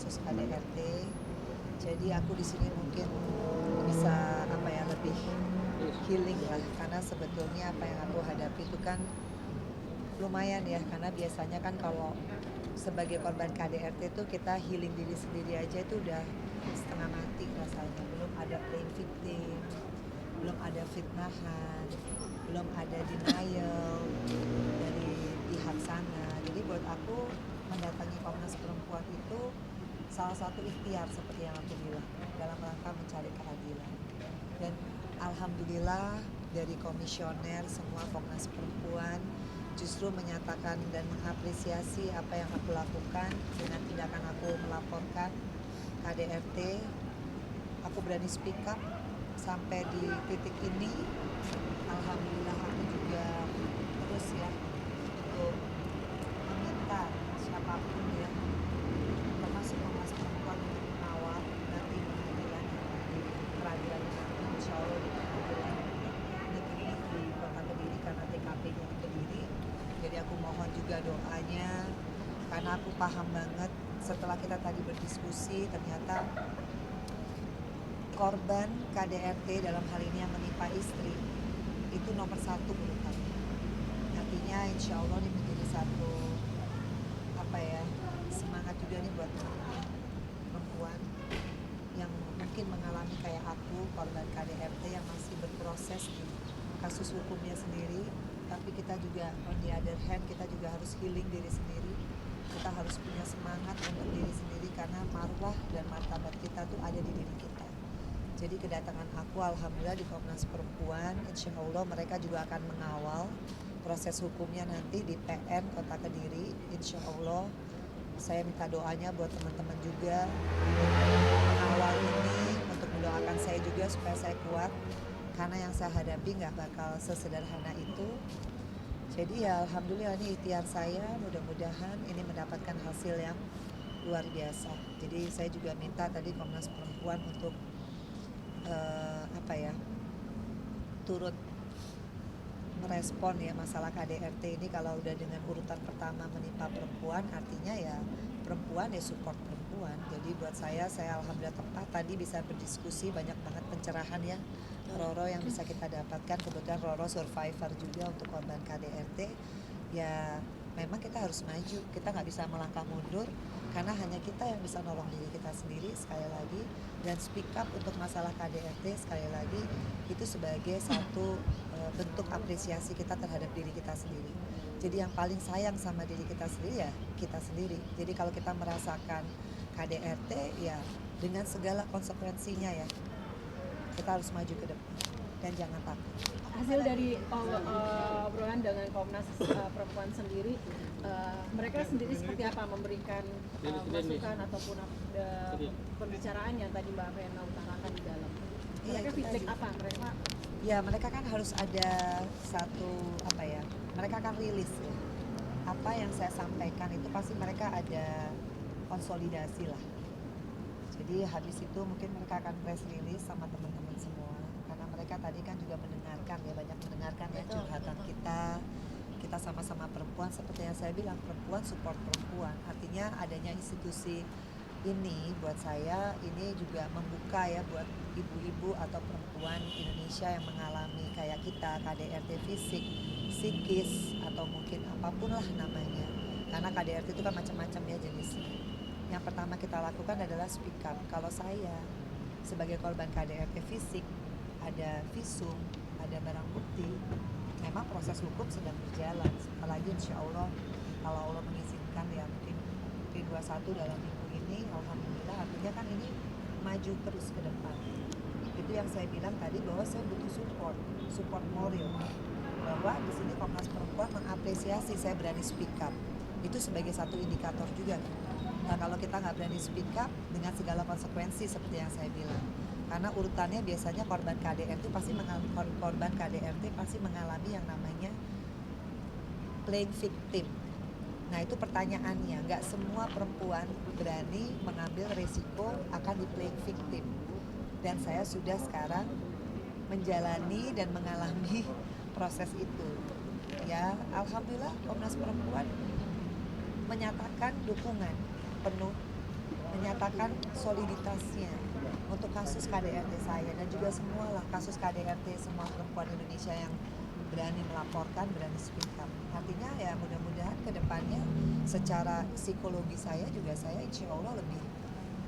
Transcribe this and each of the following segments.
kasus KDRT. Jadi aku di sini mungkin bisa lebih healing lah, karena sebetulnya apa yang aku hadapi itu kan lumayan ya, karena biasanya kan kalau sebagai korban KDRT itu kita healing diri sendiri aja itu udah setengah mati rasanya. Belum ada playing victim, belum ada fitnahan, belum ada denial dari pihak sana. Jadi buat aku mendatangi Komnas Perempuan itu salah satu ikhtiar seperti yang aku bilang, dalam rangka mencari keadilan. Dan alhamdulillah dari komisioner semua Komnas Perempuan justru menyatakan dan mengapresiasi apa yang aku lakukan dengan tindakan aku melaporkan KDRT. Aku berani speak up sampai di titik ini. Alhamdulillah aku juga terus ya untuk meminta siapapun ya, termasuk Komnas Perempuan, untuk mengawal nanti pengadilan di peradilan nanti, insya Allah di pengadilan negeri di Kota Kediri karena TKP-nya di Kediri. Jadi aku mohon juga doanya, karena aku paham banget setelah kita tadi berdiskusi, ternyata korban KDRT dalam hal ini yang menimpa istri itu nomor satu urutannya. Artinya insya Allah ini menjadi satu semangat juga nih buat teman-teman perempuan yang mungkin mengalami kayak aku, korban KDRT yang masih berproses di kasus hukumnya sendiri. Tapi kita juga on the other hand, kita juga harus healing diri sendiri. Kita harus punya semangat untuk diri sendiri, karena marwah dan martabat kita tuh ada di diri kita. Jadi kedatangan aku alhamdulillah di Komnas Perempuan, insya Allah mereka juga akan mengawal proses hukumnya nanti di PN Kota Kediri. Insya Allah saya minta doanya buat teman-teman juga untuk mengawal ini, untuk mendoakan saya juga supaya saya kuat, karena yang saya hadapi nggak bakal sesederhana itu. Jadi ya alhamdulillah ini ikhtiar saya, mudah-mudahan ini mendapatkan hasil yang luar biasa. Jadi saya juga minta tadi Komnas Perempuan untuk turut merespon ya masalah KDRT ini. Kalau udah dengan urutan pertama menimpa perempuan, artinya ya perempuan ya support perempuan. Jadi buat saya alhamdulillah tepat tadi bisa berdiskusi, banyak banget pencerahan ya Roro yang bisa kita dapatkan. Kebetulan Roro survivor juga untuk korban KDRT. Ya memang kita harus maju, kita nggak bisa melangkah mundur, karena hanya kita yang bisa nolong diri kita sendiri sekali lagi. Dan speak up untuk masalah KDRT sekali lagi itu sebagai satu bentuk apresiasi kita terhadap diri kita sendiri. Jadi yang paling sayang sama diri kita sendiri ya kita sendiri. Jadi kalau kita merasakan KDRT ya dengan segala konsekuensinya ya, kita harus maju ke depan dan jangan takut. Hasil dari obrolan dengan Komnas Perempuan sendiri, mereka sendiri seperti apa memberikan masukan ataupun pembicaraan yang tadi Mbak Vena utarakan di dalam? Mereka feedback apa mereka? Ya mereka kan harus ada satu mereka akan rilis ya. Apa yang saya sampaikan itu pasti mereka ada konsolidasi lah. Jadi habis itu mungkin mereka akan press release sama teman-teman semua, karena mereka tadi kan juga mendengarkan ya, banyak mendengarkan ya curhatan kita sama-sama perempuan. Seperti yang saya bilang, perempuan support perempuan, artinya adanya institusi ini buat saya ini juga membuka ya buat ibu-ibu atau perempuan Indonesia yang mengalami kayak kita KDRT fisik, psikis, atau mungkin apapun lah namanya, karena KDRT itu kan macam-macam ya jenisnya. Yang pertama kita lakukan adalah speak up. Kalau saya sebagai korban KDRT fisik, ada visum, ada barang bukti, memang proses hukum sedang berjalan. Apalagi insya Allah kalau Allah mengizinkan ya mungkin P21 dalam minggu ini, alhamdulillah, artinya kan ini maju terus ke depan. Itu yang saya bilang tadi, bahwa saya butuh support moral, bahwa di sini Komnas Perempuan mengapresiasi saya berani speak up. Itu sebagai satu indikator juga. Nah kalau kita nggak berani speak up dengan segala konsekuensi seperti yang saya bilang, karena urutannya biasanya korban KDRT pasti mengalami yang namanya playing victim. Nah itu pertanyaannya, nggak semua perempuan berani mengambil resiko akan di playing victim. Dan saya sudah sekarang menjalani dan mengalami proses itu. Ya alhamdulillah Komnas Perempuan menyatakan dukungan penuh menyatakan soliditasnya untuk kasus KDRT saya dan juga semua lah kasus KDRT semua perempuan Indonesia yang berani melaporkan, berani speak up. Artinya ya mudah-mudahan ke depannya secara psikologi saya juga saya insya Allah lebih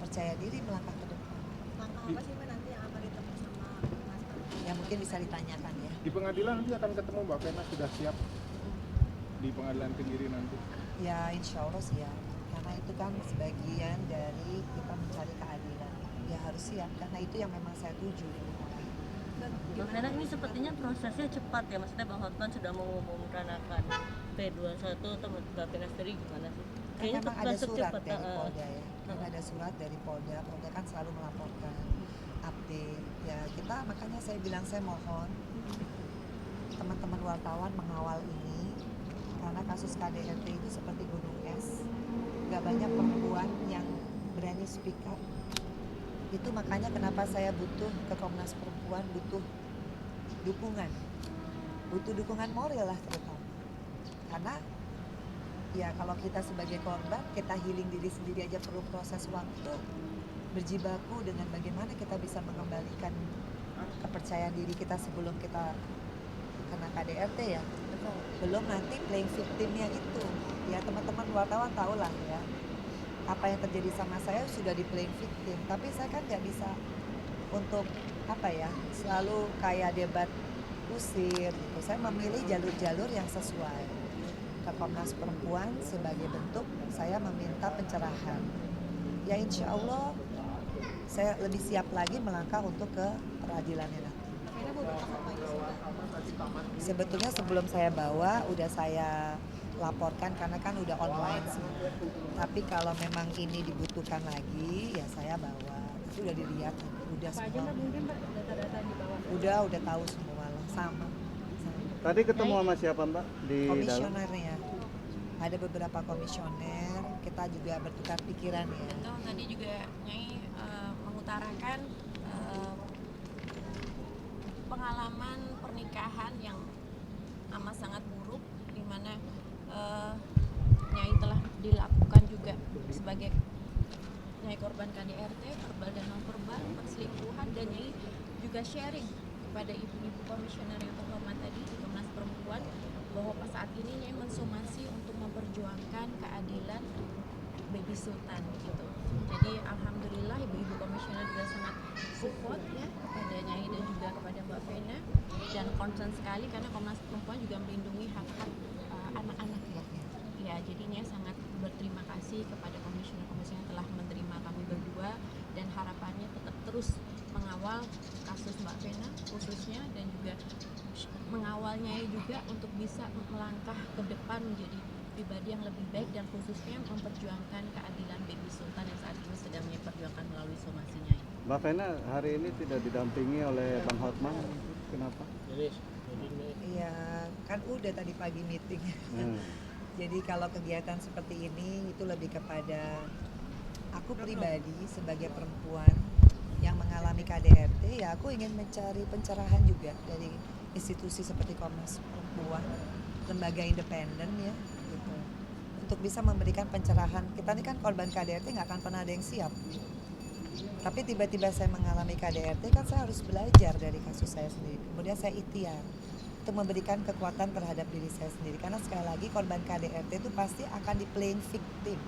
percaya diri melangkah ke depan. Langkah apa sih Mbak nanti yang akan ditempuh sama Komnas Perempuan? Ya mungkin bisa ditanyakan ya. Di pengadilan nanti akan ketemu Mbak Vena, sudah siap di pengadilan sendiri nanti? Ya insya Allah siap. Karena itu kan sebagian dari kita mencari keadilan. Ya harus siap karena itu yang memang saya tuju. Bang Vena, ini sepertinya prosesnya cepat ya, maksudnya Bang Hotman sudah mengumumkan akan P21 atau Mbak Vena sendiri gimana sih? Kan memang ada surat cepat, dari Polda ya. Kan ada surat dari Polda. Polda kan selalu melaporkan update. Ya kita makanya saya bilang saya mohon teman-teman wartawan mengawal ini karena kasus KDRT itu seperti gunung es. Gak banyak perempuan yang berani speak up. Itu makanya kenapa saya butuh ke Komnas Perempuan, butuh dukungan moral lah terutama. Karena ya kalau kita sebagai korban, kita healing diri sendiri aja perlu proses waktu, berjibaku dengan bagaimana kita bisa mengembalikan kepercayaan diri kita sebelum kita kena KDRT ya. Belum nanti playing victimnya itu. Ya teman-teman wartawan tahu lah ya. Apa yang terjadi sama saya sudah di playing victim, tapi saya kan nggak bisa untuk selalu kayak debat usir gitu. Saya memilih jalur-jalur yang sesuai ke Komnas Perempuan sebagai bentuk saya meminta pencerahan. Ya insya Allah saya lebih siap lagi melangkah untuk ke peradilannya nanti. Akhirnya beberapa apa ini sih Mbak? Sebetulnya sebelum saya bawa udah saya laporkan karena kan udah online semua. Tapi kalau memang ini dibutuhkan lagi ya saya bawa. Itu udah dilihat, udah Apa aja semua. Mbak mungkin Mbak data-data yang dibawa? Udah tahu semua lah, sama. Tadi ketemu sama siapa Mbak di dalam? Komisionernya. Ada beberapa komisioner, kita juga bertukar pikiran ya. Betul, tadi juga Nyai mengutarakan pengalaman pernikahan yang amat sangat buruk, di mana Nyai telah dilakukan juga sebagai Nyai korban KDRT, verbal dan non verbal, perselingkuhan, dan Nyai juga sharing kepada ibu-ibu komisioner yang terhormat tadi di Komnas Perempuan bahwa saat ini Nyai mensomasi untuk memperjuangkan keadilan Baby Sultan gitu. Jadi alhamdulillah ibu-ibu komisioner juga sangat support ya kepada Nyai dan juga kepada Mbak Vena, dan concern sekali karena Komnas Perempuan juga melindungi hak-hak anak-anak ya. Jadi Nyai sangat berterima kasih kepada komisioner-komisioner yang telah menerima kami berdua, dan harapannya tetap terus mengawal kasus Mbak Vena khususnya, dan juga mengawal Nyai juga untuk bisa melangkah ke depan menjadi pribadi yang lebih baik, dan khususnya memperjuangkan keadilan Baby Sultan yang saat ini sedang Nyai perjuangkan melalui somasi Nyai. Mbak Vena hari ini tidak didampingi oleh Bang Hotman, kenapa? Iya, kan udah tadi pagi meeting. Jadi kalau kegiatan seperti ini itu lebih kepada aku pribadi sebagai perempuan yang mengalami KDRT, ya aku ingin mencari pencerahan juga dari institusi seperti Komnas Perempuan, lembaga independen ya, gitu. Untuk bisa memberikan pencerahan. Kita ini kan korban KDRT nggak akan pernah ada yang siap. Tapi tiba-tiba saya mengalami KDRT, kan saya harus belajar dari kasus saya sendiri. Kemudian saya ikhtiar untuk memberikan kekuatan terhadap diri saya sendiri. Karena sekali lagi korban KDRT itu pasti akan di playing victim.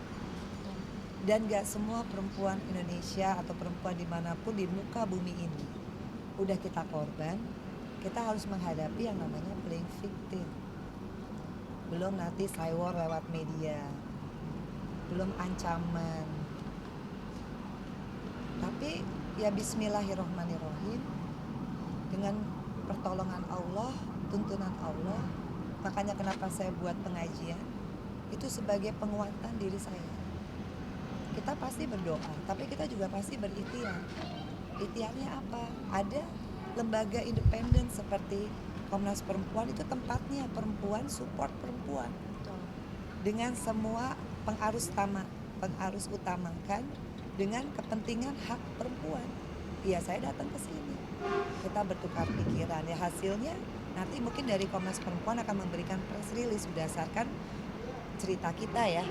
Dan gak semua perempuan Indonesia atau perempuan dimanapun di muka bumi ini udah kita korban, kita harus menghadapi yang namanya playing victim. Belum nanti cyber lewat media, belum ancaman. Tapi ya bismillahirrohmanirrohim, dengan pertolongan Allah, tuntunan Allah, makanya kenapa saya buat pengajian itu sebagai penguatan diri saya. Kita pasti berdoa, tapi kita juga pasti berikhtiar. Ikhtiarnya apa? Ada lembaga independen seperti Komnas Perempuan, itu tempatnya perempuan, support perempuan dengan semua pengarus utamakan dengan kepentingan hak perempuan. Ya saya datang ke sini, kita bertukar pikiran. Ya hasilnya nanti mungkin dari Komnas Perempuan akan memberikan press release berdasarkan cerita kita ya.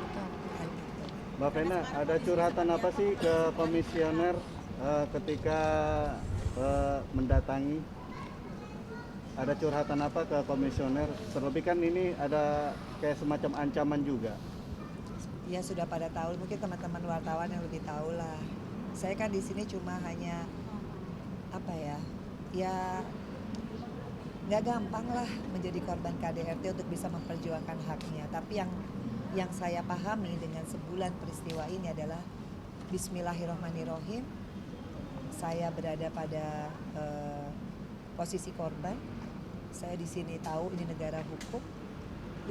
Mbak Vena, ada curhatan apa sih ke komisioner ketika mendatangi? Ada curhatan apa ke komisioner? Terlebih kan ini ada kayak semacam ancaman juga. Ya sudah pada tahu, mungkin teman-teman wartawan yang lebih tahu lah. Saya kan di sini cuma hanya apa ya nggak gampang lah menjadi korban KDRT untuk bisa memperjuangkan haknya. Tapi yang saya pahami dengan sebulan peristiwa ini adalah Bismillahirrohmanirrohim, saya berada pada posisi korban. Saya di sini tahu ini negara hukum.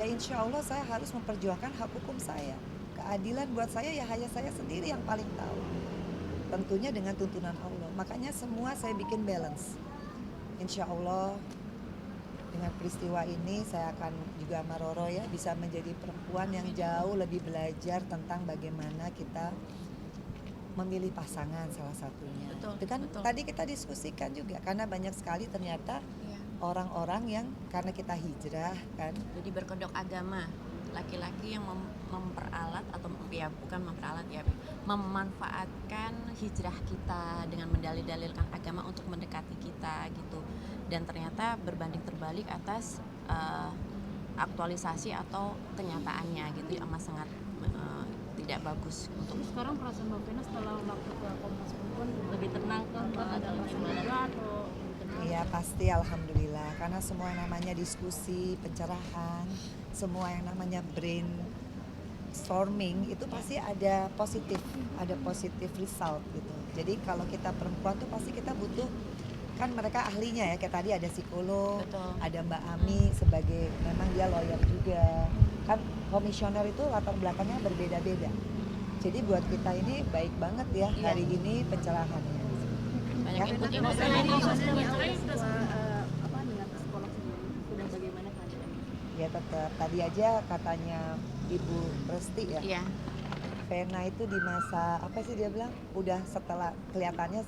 Ya insya Allah saya harus memperjuangkan hak hukum saya. Keadilan buat saya ya hanya saya sendiri yang paling tahu. Tentunya dengan tuntunan Allah. Makanya semua saya bikin balance. Insya Allah dengan peristiwa ini saya akan juga sama Roro ya bisa menjadi perempuan yang jauh lebih belajar tentang bagaimana kita memilih pasangan salah satunya. Betul, Itu kan betul. tadi kita diskusikan juga karena banyak sekali ternyata Iya. orang-orang yang karena kita hijrah kan. Jadi berkedok agama, laki-laki yang memperalat atau ya bukan memperalat ya, memanfaatkan hijrah kita dengan mendalil-dalilkan agama untuk mendekati kita gitu. Dan ternyata berbanding terbalik atas aktualisasi atau kenyataannya gitu, yang amat sangat tidak bagus untuk Terus sekarang perasaan Mbak Vena setelah waktu ke Komnas Perempuan Lebih tenang kan Mbak, ada atau rasa gimana? lega atau lebih tenang? Iya pasti alhamdulillah karena semua yang namanya diskusi, pencerahan, semua yang namanya brainstorming itu pasti ada positif result gitu. Jadi kalau kita perempuan tuh pasti kita butuh kan mereka ahlinya ya kayak tadi ada psikolog, Betul. ada Mbak Ami sebagai memang dia lawyer juga. Kan komisioner itu latar belakangnya berbeda-beda. Jadi buat kita ini baik banget ya Iya. hari ini pencerahannya. banyak Ya. input Dengan informasi. psikolog sendiri sudah bagaimana keadaannya? Ya tetap tadi aja katanya Ibu Resti ya. Iya. Vena itu di masa apa sih dia bilang udah setelah kelihatannya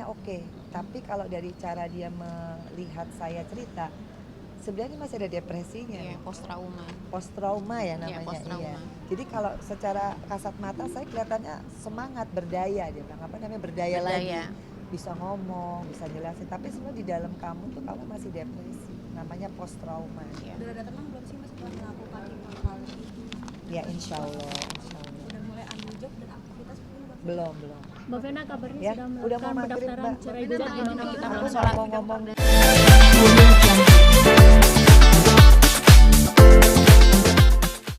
oke. Tapi kalau dari cara dia melihat saya cerita sebenarnya masih ada depresinya. Iya, post trauma. Post trauma ya Iya, namanya. post trauma. Jadi kalau secara kasat mata saya kelihatannya semangat berdaya dia bilang apa namanya berdaya lagi. Berdaya. Bisa ngomong, bisa jelasin tapi sebenarnya di dalam kamu tuh kamu masih depresi. Namanya post trauma. Iya. Udah ada tenang belum sih Mas setelah melakukan hal ini? Ya insya Allah. Udah mulai ambil job dan aktivitas mungkin Mbak? Belum. Mbak Vena kabarnya Ya, sudah udah mau melakukan maghrib, pendaftaran Mbak. cerai Udah juga mau gimana? maghrib, kita Aku belum nggak sholat. mau ngomong